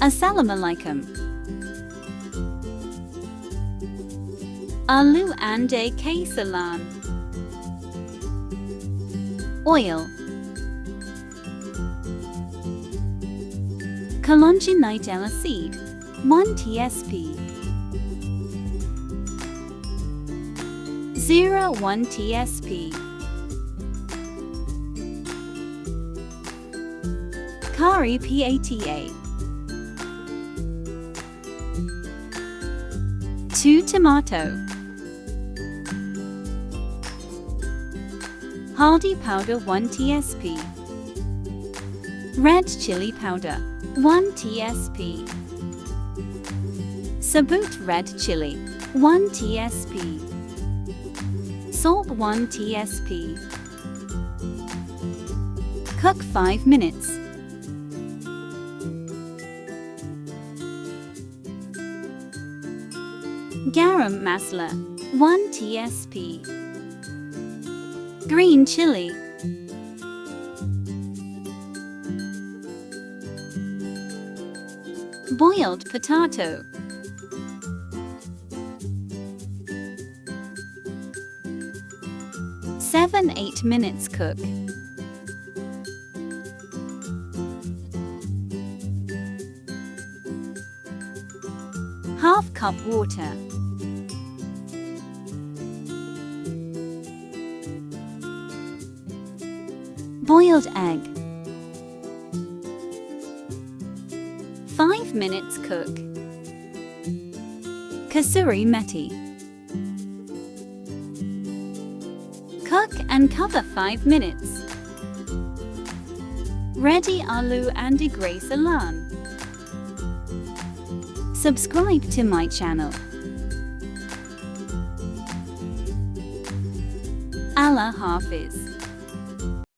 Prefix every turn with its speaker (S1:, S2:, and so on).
S1: Assalamu alaikum. Aloo anday salan. Oil. Kalonji nigella seed 1 tsp. 0.1 tsp. Kari pata. 2 tomato. Haldi powder 1 tsp. Red chili powder 1 tsp. Sabut red chili 1 tsp. Salt 1 tsp. Cook 5 minutes. Garam masala 1 tsp. Green chili. Boiled potato. Seven, 8 minutes cook. Half cup water. Boiled egg. 5 minutes cook. Kasuri methi. Cook and cover 5 minutes. Ready aloo anday salan. Subscribe to my channel. Allah Hafiz.